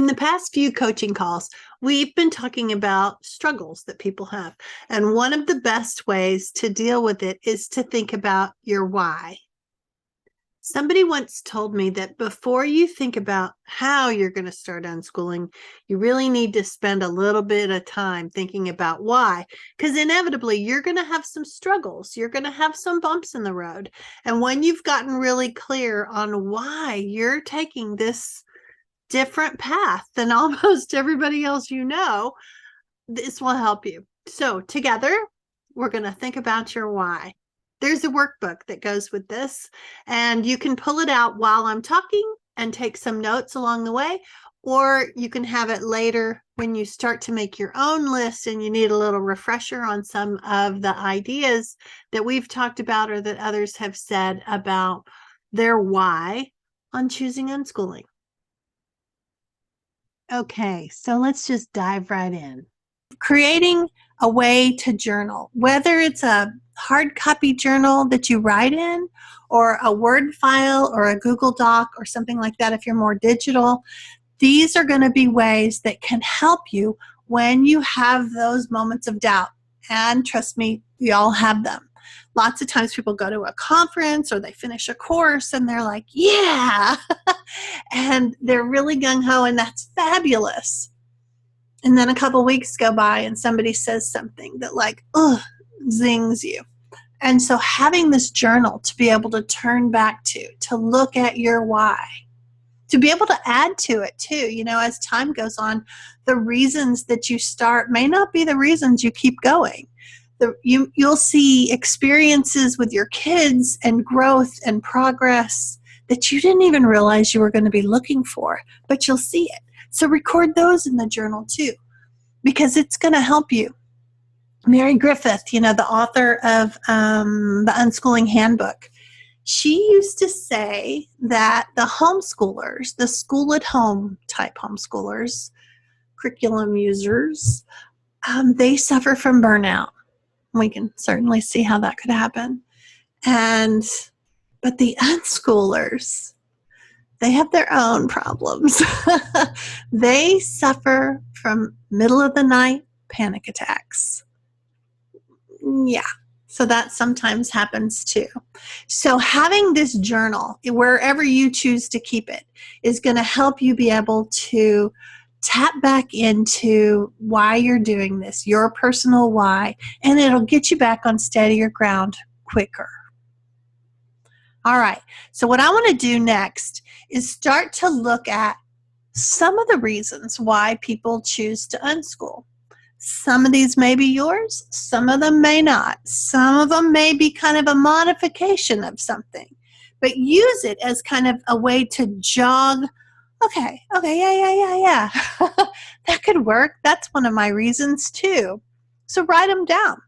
In the past few coaching calls, we've been talking about struggles that people have. And one of the best ways to deal with it is to think about your why. Somebody once told me that before you think about how you're going to start unschooling, you really need to spend a little bit of time thinking about why, because inevitably you're going to have some struggles. You're going to have some bumps in the road. And when you've gotten really clear on why you're taking this different path than almost everybody else you know, this will help you. So together, we're going to think about your why. There's a workbook that goes with this, and you can pull it out while I'm talking and take some notes along the way, or you can have it later when you start to make your own list and you need a little refresher on some of the ideas that we've talked about or that others have said about their why on choosing unschooling. Okay, so let's just dive right in. Creating a way to journal, whether it's a hard copy journal that you write in or a Word file or a Google Doc or something like that if you're more digital. These are going to be ways that can help you when you have those moments of doubt. And trust me, we all have them. Lots of times people go to a conference or they finish a course and they're like, yeah, and they're really gung-ho, and that's fabulous. And then a couple weeks go by and somebody says something that like, zings you. And so having this journal to be able to turn back to look at your why, to be able to add to it too, as time goes on, the reasons that you start may not be the reasons you keep going. You'll see experiences with your kids and growth and progress that you didn't even realize you were going to be looking for, but you'll see it. So record those in the journal too, because it's going to help you. Mary Griffith, the author of the Unschooling Handbook, she used to say that the homeschoolers, the school at home type homeschoolers, curriculum users, they suffer from burnout. We can certainly see how that could happen. But the unschoolers, they have their own problems. They suffer from middle of the night panic attacks. Yeah, so that sometimes happens too. So having this journal, wherever you choose to keep it, is going to help you be able to tap back into why you're doing this, your personal why, and it'll get you back on steadier ground quicker. All right, so what I want to do next is start to look at some of the reasons why people choose to unschool. Some of these may be yours, some of them may not. Some of them may be kind of a modification of something, but use it as kind of a way to jog. Okay, yeah. That could work. That's one of my reasons too. So write them down.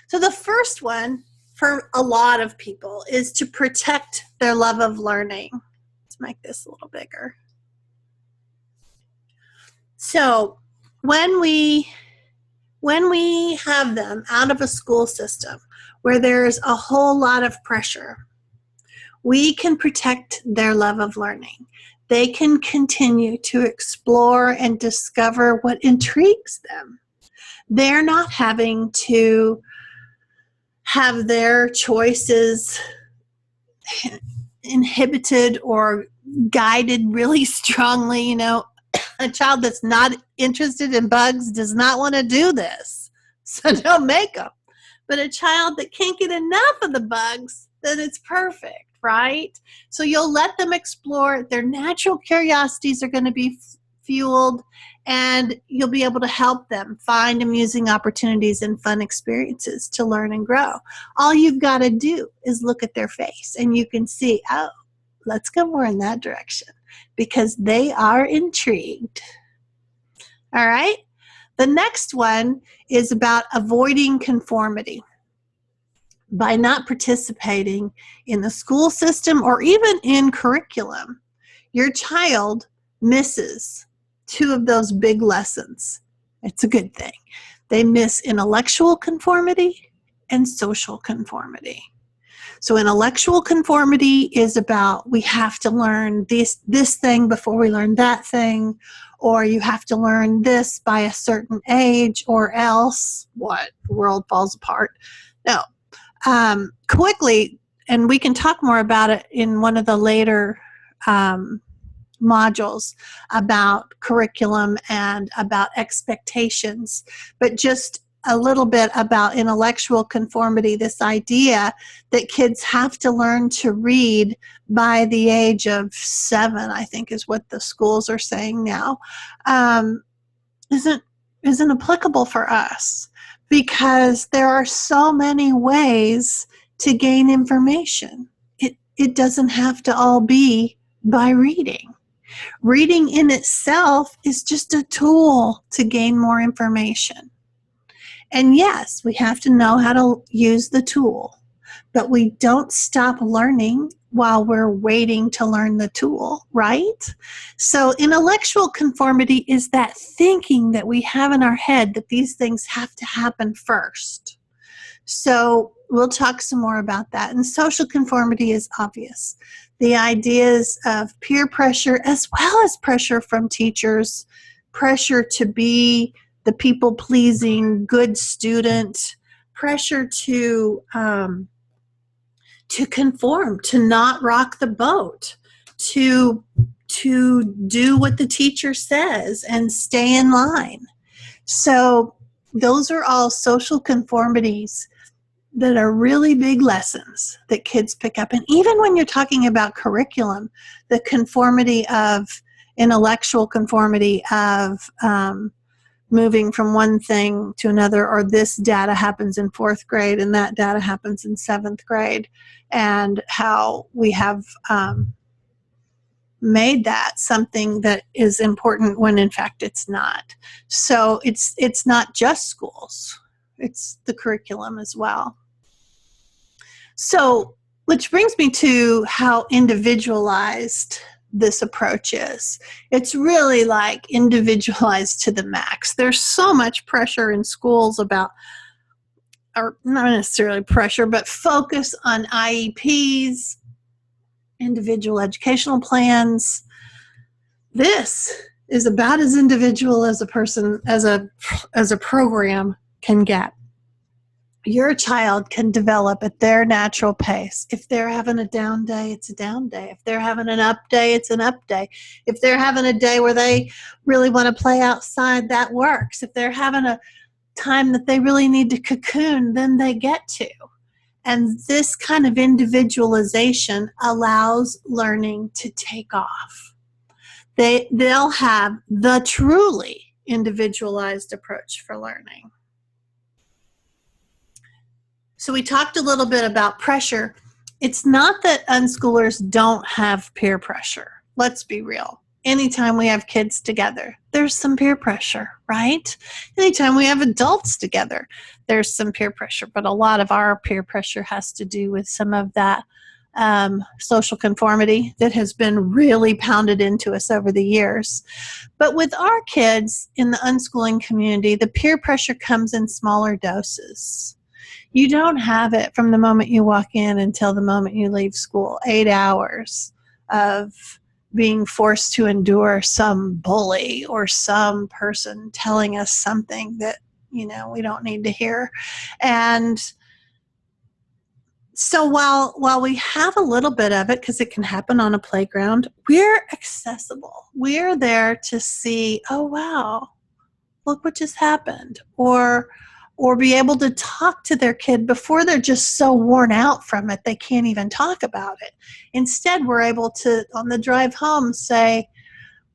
So the first one for a lot of people is to protect their love of learning. Let's make this a little bigger. So when we have them out of a school system where there's a whole lot of pressure, we can protect their love of learning. They can continue to explore and discover what intrigues them. They're not having to have their choices inhibited or guided really strongly. A child that's not interested in bugs does not want to do this, so don't make them. But a child that can't get enough of the bugs, then it's perfect, right? So you'll let them explore. Their natural curiosities are going to be fueled, and you'll be able to help them find amusing opportunities and fun experiences to learn and grow. All you've got to do is look at their face, and you can see, oh, let's go more in that direction, because they are intrigued. All right? The next one is about avoiding conformity. By not participating in the school system or even in curriculum, your child misses two of those big lessons. It's a good thing. They miss intellectual conformity and social conformity. So intellectual conformity is about we have to learn this thing before we learn that thing, or you have to learn this by a certain age or else what? The world falls apart. No. Quickly, and we can talk more about it in one of the later modules about curriculum and about expectations, but just a little bit about intellectual conformity, this idea that kids have to learn to read by the age of 7, I think is what the schools are saying now, isn't applicable for us, because there are so many ways to gain information. It doesn't have to all be by reading. Reading in itself is just a tool to gain more information. And yes, we have to know how to use the tool, but we don't stop learning while we're waiting to learn the tool, right? So intellectual conformity is that thinking that we have in our head that these things have to happen first. So we'll talk some more about that. And social conformity is obvious. The ideas of peer pressure, as well as pressure from teachers, pressure to be the people-pleasing good student, pressure to conform, to not rock the boat, to do what the teacher says and stay in line. So those are all social conformities that are really big lessons that kids pick up. And even when you're talking about curriculum, the conformity of intellectual conformity of moving from one thing to another, or this data happens in 4th grade and that data happens in 7th grade, and how we have made that something that is important when in fact it's not. So it's not just schools, it's the curriculum as well. So, which brings me to how individualized this approach is. It's really like individualized to the max. There's so much pressure in schools about, or not necessarily pressure, but focus on IEPs, individual educational plans. This is about as individual as a person, as a program can get. Your child can develop at their natural pace. If they're having a down day, it's a down day. If they're having an up day, it's an up day. If they're having a day where they really want to play outside, that works. If they're having a time that they really need to cocoon, then they get to. And this kind of individualization allows learning to take off. They'll have the truly individualized approach for learning. So we talked a little bit about pressure. It's not that unschoolers don't have peer pressure. Let's be real. Anytime we have kids together, there's some peer pressure, right? Anytime we have adults together, there's some peer pressure. But a lot of our peer pressure has to do with some of that social conformity that has been really pounded into us over the years. But with our kids in the unschooling community, the peer pressure comes in smaller doses. You don't have it from the moment you walk in until the moment you leave school. 8 hours of being forced to endure some bully or some person telling us something that, we don't need to hear. And so while we have a little bit of it, because it can happen on a playground, we're accessible. We're there to see, oh, wow, look what just happened. Or be able to talk to their kid before they're just so worn out from it they can't even talk about it. Instead, we're able to, on the drive home, say,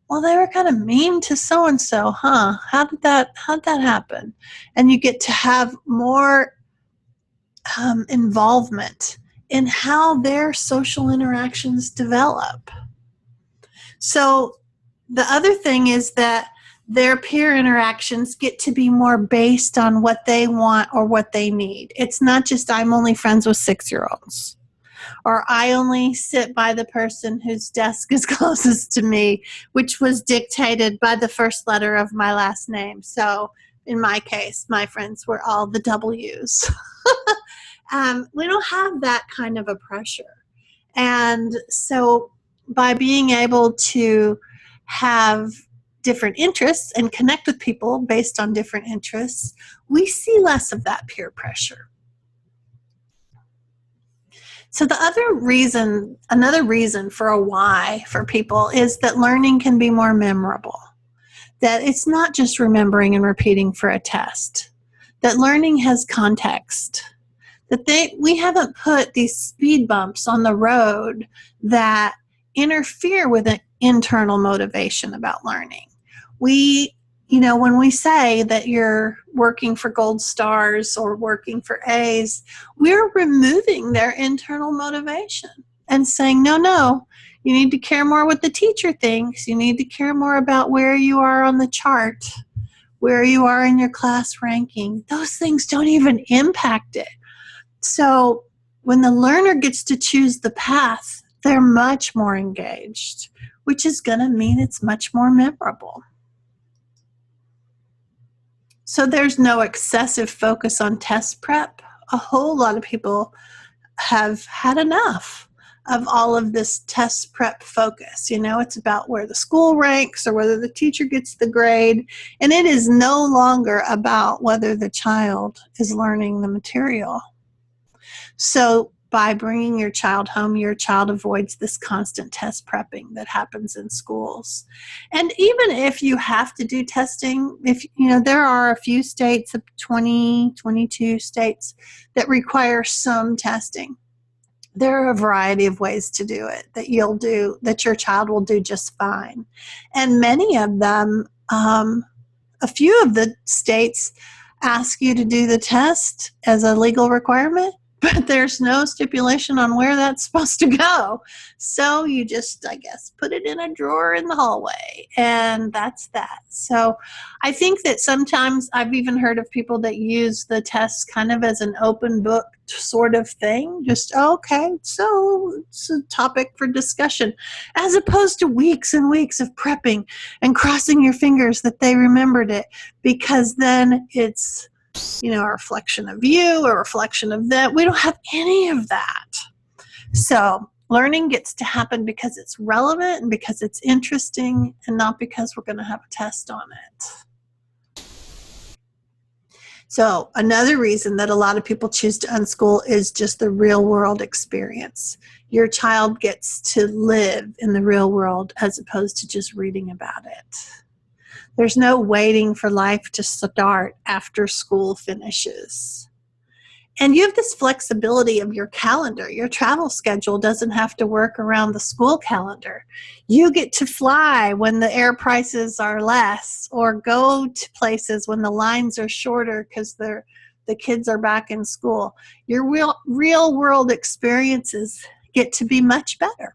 well, they were kind of mean to so-and-so, huh? How did that happen? And you get to have more involvement in how their social interactions develop. So the other thing is that their peer interactions get to be more based on what they want or what they need. It's not just I'm only friends with 6-year-olds, or I only sit by the person whose desk is closest to me, which was dictated by the first letter of my last name. So in my case, my friends were all the W's. We don't have that kind of a pressure. And so by being able to have different interests and connect with people based on different interests, we see less of that peer pressure. So the another reason for a why for people is that learning can be more memorable. That it's not just remembering and repeating for a test. That learning has context. That we haven't put these speed bumps on the road that interfere with an internal motivation about learning. When we say that you're working for gold stars or working for A's, we're removing their internal motivation and saying, no, you need to care more what the teacher thinks. You need to care more about where you are on the chart, where you are in your class ranking. Those things don't even impact it. So when the learner gets to choose the path, they're much more engaged, which is going to mean it's much more memorable. So there's no excessive focus on test prep. A whole lot of people have had enough of all of this test prep focus. It's about where the school ranks or whether the teacher gets the grade. And it is no longer about whether the child is learning the material. So by bringing your child home, your child avoids this constant test prepping that happens in schools. And even if you have to do testing, there are a few states, 22 states that require some testing. There are a variety of ways to do it that your child will do just fine. And many of them, a few of the states ask you to do the test as a legal requirement, but there's no stipulation on where that's supposed to go. So you just, I guess, put it in a drawer in the hallway, and that's that. So I think that sometimes I've even heard of people that use the tests kind of as an open book sort of thing. Just, okay, so it's a topic for discussion, as opposed to weeks and weeks of prepping and crossing your fingers that they remembered it, because then it's a reflection of you, a reflection of them. We don't have any of that. So learning gets to happen because it's relevant and because it's interesting, and not because we're going to have a test on it. So another reason that a lot of people choose to unschool is just the real world experience. Your child gets to live in the real world as opposed to just reading about it. There's no waiting for life to start after school finishes. And you have this flexibility of your calendar. Your travel schedule doesn't have to work around the school calendar. You get to fly when the air prices are less, or go to places when the lines are shorter because the kids are back in school. Your real world experiences get to be much better.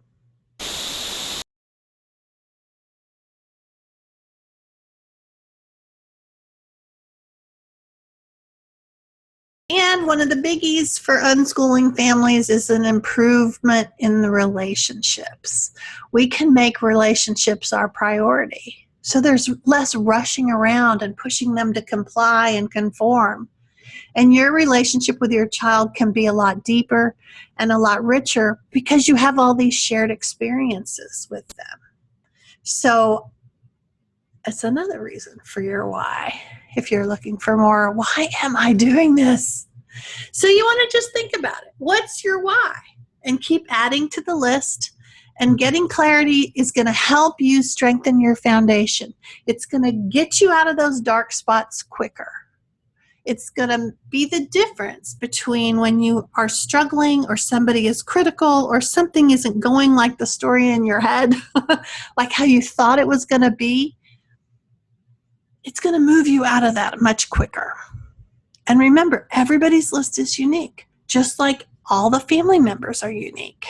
And one of the biggies for unschooling families is an improvement in the relationships. We can make relationships our priority. So there's less rushing around and pushing them to comply and conform. And your relationship with your child can be a lot deeper and a lot richer because you have all these shared experiences with them. So it's another reason for your why. If you're looking for more, why am I doing this? So you want to just think about it. What's your why? And keep adding to the list. And getting clarity is going to help you strengthen your foundation. It's going to get you out of those dark spots quicker. It's going to be the difference between when you are struggling, or somebody is critical, or something isn't going like the story in your head, like how you thought it was going to be. It's going to move you out of that much quicker. And remember, everybody's list is unique, just like all the family members are unique.